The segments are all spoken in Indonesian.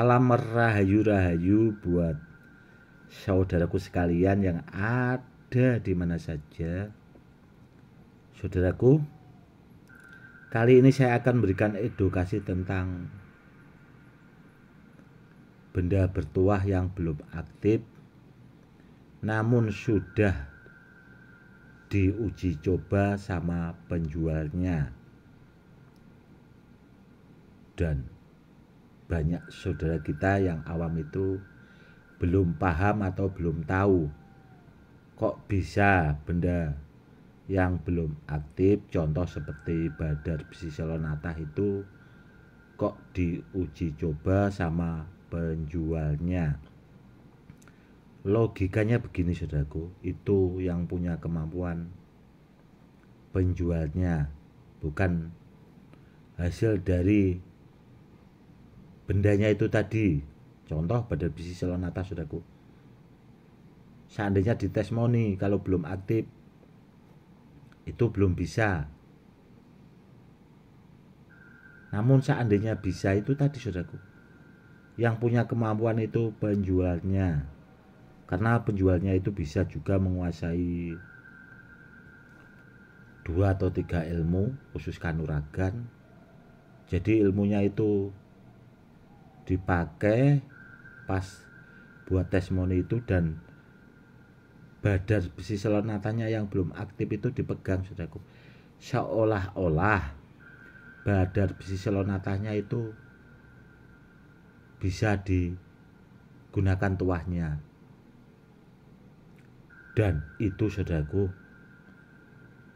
Salam rahayu-rahayu buat saudaraku sekalian yang ada di mana saja. Saudaraku, kali ini saya akan memberikan edukasi tentang benda bertuah yang belum aktif namun sudah diuji coba sama penjualnya. Dan banyak saudara kita yang awam itu belum paham atau belum tahu kok bisa benda yang belum aktif, contoh seperti badar besi selonatah itu kok diuji coba sama penjualnya. Logikanya begini saudaraku, itu yang punya kemampuan penjualnya, bukan hasil dari bendanya itu tadi. Contoh badar besi selonatah saudaraku, seandainya di testimoni kalau belum aktif itu belum bisa, namun seandainya bisa itu tadi saudaraku, yang punya kemampuan itu penjualnya, karena penjualnya itu bisa juga menguasai 2 atau 3 ilmu khusus kanuragan. Jadi ilmunya itu dipakai pas buat testimoni itu, dan badar besi selonatahnya yang belum aktif itu dipegang saudaraku, seolah-olah badar besi selonatahnya itu bisa digunakan tuahnya. Dan itu saudaraku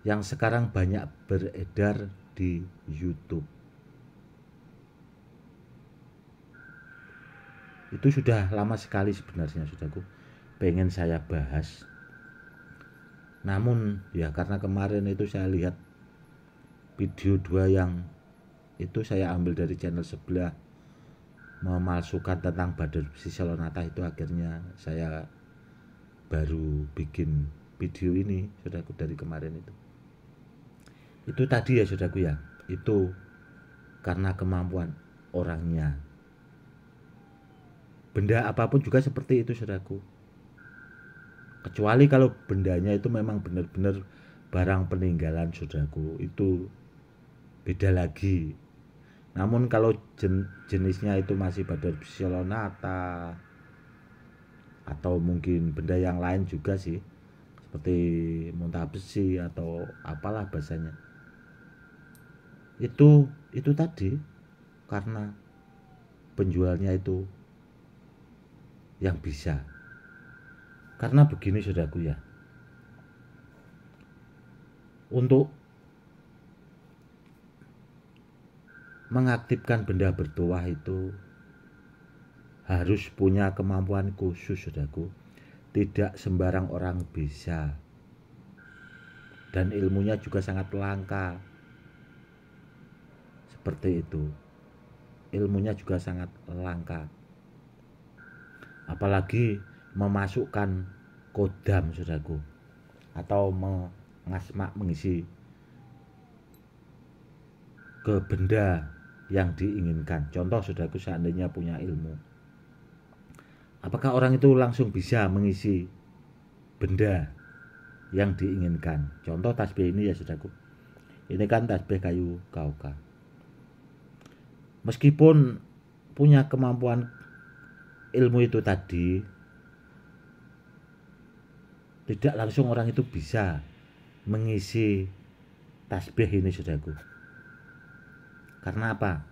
yang sekarang banyak beredar di YouTube. Itu sudah lama sekali sebenarnya saudaraku pengen saya bahas, namun ya karena kemarin itu saya lihat video 2 yang itu saya ambil dari channel sebelah memalsukan tentang badar besi selonatah, itu akhirnya saya baru bikin video ini saudaraku dari kemarin itu tadi ya saudaraku ya, itu karena kemampuan orangnya. Benda apapun juga seperti itu saudaraku, kecuali kalau bendanya itu memang benar-benar barang peninggalan saudaraku, itu beda lagi. Namun kalau jenisnya itu masih badar besi selonatah atau mungkin benda yang lain juga sih, seperti muntah besi atau apalah bahasanya, itu tadi karena penjualnya itu yang bisa. Karena begini saudaraku ya, untuk mengaktifkan benda bertuah itu harus punya kemampuan khusus saudaraku, tidak sembarang orang bisa, dan ilmunya juga sangat langka. Seperti itu, ilmunya juga sangat langka, apalagi memasukkan kodam saudaraku, atau mengisi ke benda yang diinginkan. Contoh saudaraku, seandainya punya ilmu, apakah orang itu langsung bisa mengisi benda yang diinginkan? Contoh tasbih ini ya saudaraku, ini kan tasbih kayu kauka. Meskipun punya kemampuan ilmu itu tadi, tidak langsung orang itu bisa mengisi tasbih ini saudaraku. Karena apa?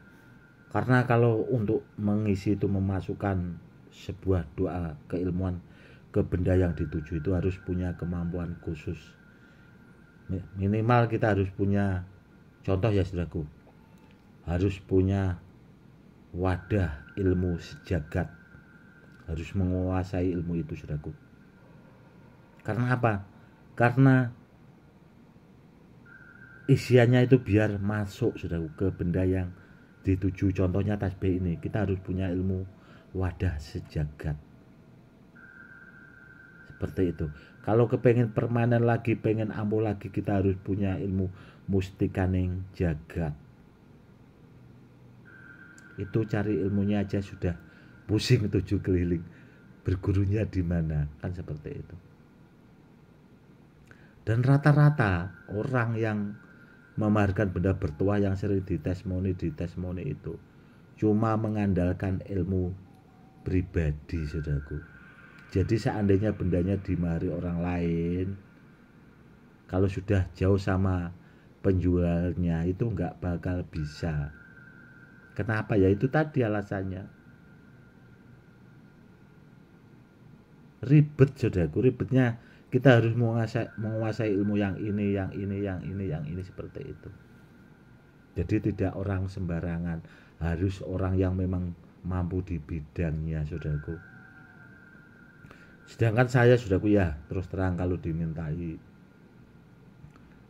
Karena kalau untuk mengisi itu, memasukkan sebuah doa keilmuan ke benda yang dituju, itu harus punya kemampuan khusus. Minimal kita harus punya, contoh ya saudaraku, harus punya wadah ilmu sejagat, harus menguasai ilmu itu saudaraku. Karena apa? Karena isiannya itu biar masuk saudaraku ke benda yang dituju. Contohnya tasbih ini, kita harus punya ilmu wadah sejagat. Seperti itu. Kalau kepengen permanen lagi, pengen ampuh lagi, kita harus punya ilmu mustikaning jagat. Itu cari ilmunya aja sudah pusing 7 keliling, bergurunya di mana, kan seperti itu. Dan rata-rata orang yang memaharkan benda bertuah yang sering ditestimoni itu cuma mengandalkan ilmu pribadi, saudaraku. Jadi seandainya bendanya dimahari orang lain, kalau sudah jauh sama penjualnya itu nggak bakal bisa. Kenapa? Ya itu tadi alasannya. Ribet, saudaraku. Ribetnya kita harus menguasai ilmu yang ini seperti itu. Jadi tidak orang sembarangan, harus orang yang memang mampu di bidangnya, saudaraku. Sedangkan saya, saudaraku, ya terus terang kalau dimintai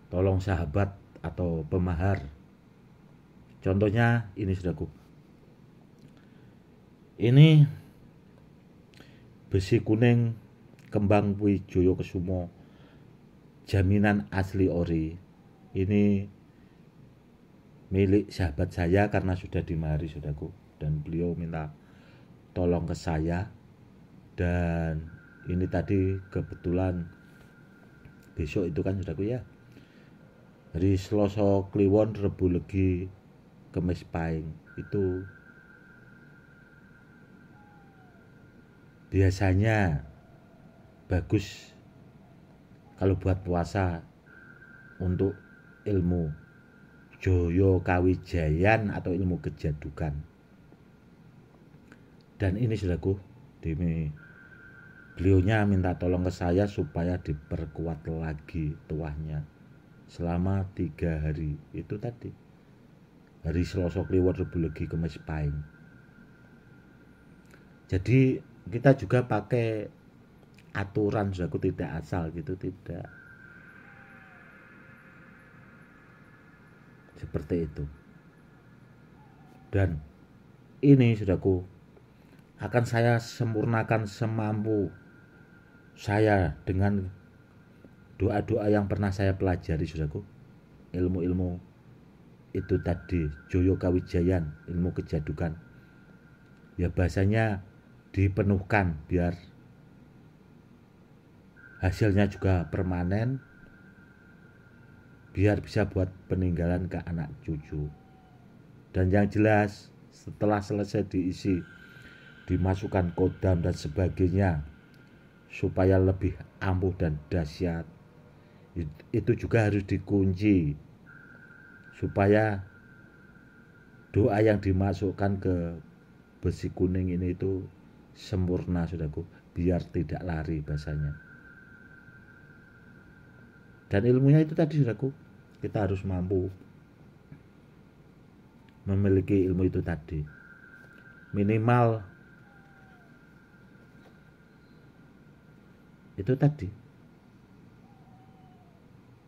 tolong sahabat atau pemahar, contohnya ini, saudaraku, ini besi kuning kembang Wijaya Kesumo jaminan asli ori, ini milik sahabat saya karena sudah dimahari, saudaraku, dan beliau minta tolong ke saya. Dan ini tadi kebetulan besok itu kan, saudaraku, ya hari Selasa Kliwon, Rebu Legi, Kemis Pahing, itu biasanya bagus kalau buat puasa untuk ilmu Joyo Kawijayan atau ilmu kejadukan. Dan ini, saudaraku, beliaunya minta tolong ke saya supaya diperkuat lagi tuahnya selama 3 hari itu tadi, hari Selasa Kliwon, Rebu Legi, Kemis Pahing. Jadi kita juga pakai aturan, saudaraku, tidak asal gitu, tidak seperti itu. Dan ini, saudaraku, akan saya sempurnakan semampu saya dengan doa-doa yang pernah saya pelajari, saudaraku. Ilmu-ilmu itu tadi, Joyo Kawijayan, ilmu kejadukan, ya bahasanya dipenuhkan biar hasilnya juga permanen, biar bisa buat peninggalan ke anak cucu. Dan yang jelas setelah selesai diisi, dimasukkan kodam dan sebagainya supaya lebih ampuh dan dahsyat, itu juga harus dikunci supaya doa yang dimasukkan ke besi kuning ini itu sempurna, saudaraku, biar tidak lari bahasanya. Dan ilmunya itu tadi, saudaraku, kita harus mampu memiliki ilmu itu tadi, minimal itu tadi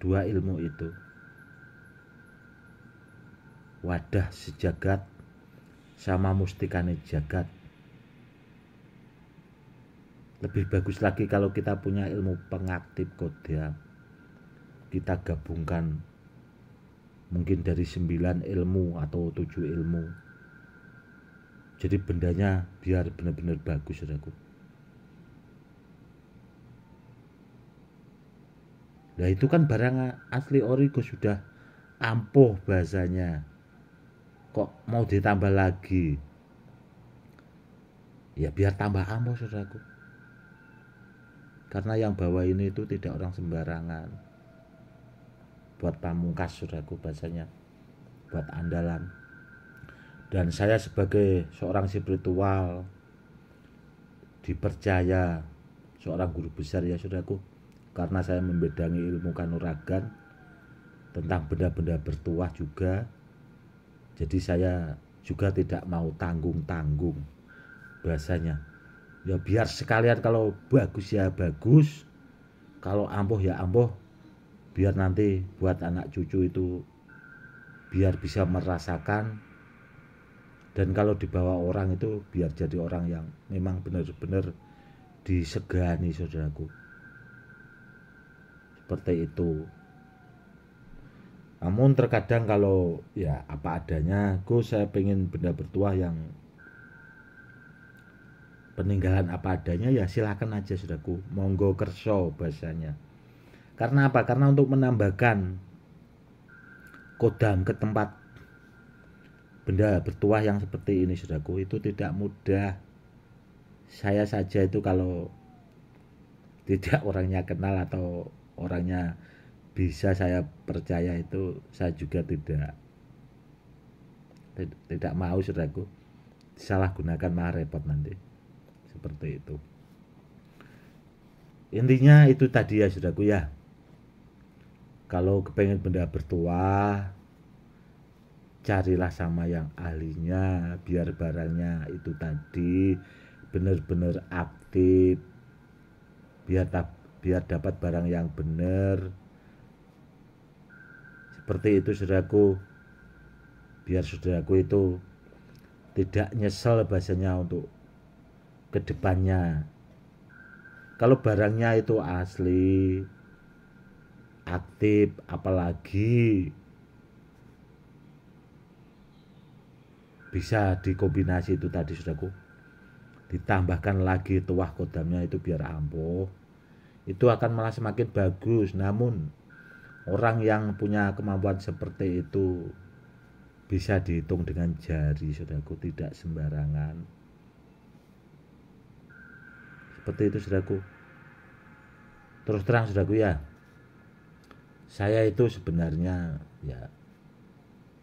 2 ilmu itu, wadah sejagat sama mustikane jagat. Lebih bagus lagi kalau kita punya ilmu pengaktif kodam, kita gabungkan mungkin dari 9 ilmu atau 7 ilmu, jadi bendanya biar benar-benar bagus, saudaraku. Nah itu kan barang asli ori sudah ampuh bahasanya, kok mau ditambah lagi? Ya biar tambah ampuh, saudaraku, karena yang bawa ini itu tidak orang sembarangan, buat pamungkas, saudaraku, bahasanya buat andalan. Dan saya sebagai seorang spiritual dipercaya seorang guru besar, ya saudaraku, karena saya membedangi ilmu kanuragan tentang benda-benda bertuah juga. Jadi saya juga tidak mau tanggung-tanggung bahasanya. Ya biar sekalian, kalau bagus ya bagus, kalau ampuh ya ampuh, biar nanti buat anak cucu itu biar bisa merasakan. Dan kalau dibawa orang itu biar jadi orang yang memang benar-benar disegani, saudaraku. Seperti itu. Namun terkadang kalau ya apa adanya, saya pengen benda bertuah yang peninggalan apa adanya, ya silakan aja saudaraku, monggo kerso bahasanya. Karena apa? Karena untuk menambahkan kodam ke tempat benda bertuah yang seperti ini saudaraku itu tidak mudah. Saya saja itu kalau tidak orangnya kenal atau orangnya bisa saya percaya itu, saya juga tidak mau saudaraku salah gunakan, malah repot nanti. Seperti itu. Intinya itu tadi ya saudaraku ya. Kalau kepengen benda bertuah, carilah sama yang ahlinya, biar barangnya itu tadi benar-benar aktif, biar dapat barang yang benar. Seperti itu saudaraku, biar saudaraku itu tidak nyesel bahasanya untuk kedepannya. Kalau barangnya itu asli, aktif, apalagi bisa dikombinasi itu tadi saudaraku, ditambahkan lagi tuah kodamnya itu biar ampuh, itu akan malah semakin bagus. Namun orang yang punya kemampuan seperti itu bisa dihitung dengan jari saudaraku, tidak sembarangan. Seperti itu saudaraku. Terus terang saudaraku ya, saya itu sebenarnya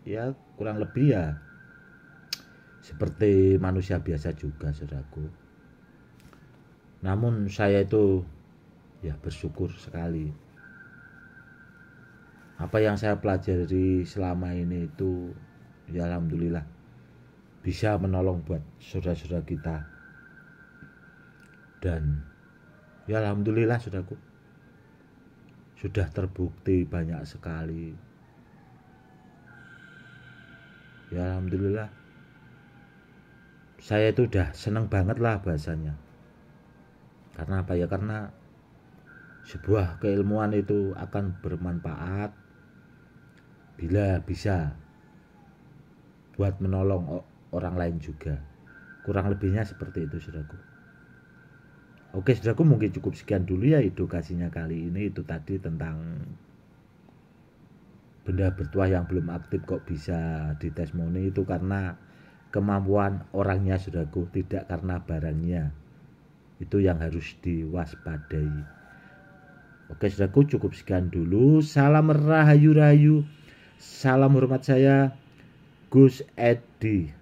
ya kurang lebih ya seperti manusia biasa juga saudaraku. Namun saya itu ya bersyukur sekali, apa yang saya pelajari selama ini itu ya alhamdulillah bisa menolong buat saudara-saudara kita. Dan ya alhamdulillah saudaraku, sudah terbukti banyak sekali. Ya alhamdulillah, saya itu udah seneng banget lah bahasanya. Karena apa ya? Karena sebuah keilmuan itu akan bermanfaat bila bisa buat menolong orang lain juga. Kurang lebihnya seperti itu saudaraku. Oke saudaraku, mungkin cukup sekian dulu ya edukasinya kali ini. Itu tadi tentang benda bertuah yang belum aktif kok bisa ditestimoni, itu karena kemampuan orangnya saudaraku, tidak karena barangnya. Itu yang harus diwaspadai. Oke saudaraku, cukup sekian dulu. Salam rahayu-rahayu. Salam hormat saya, Gus Edi.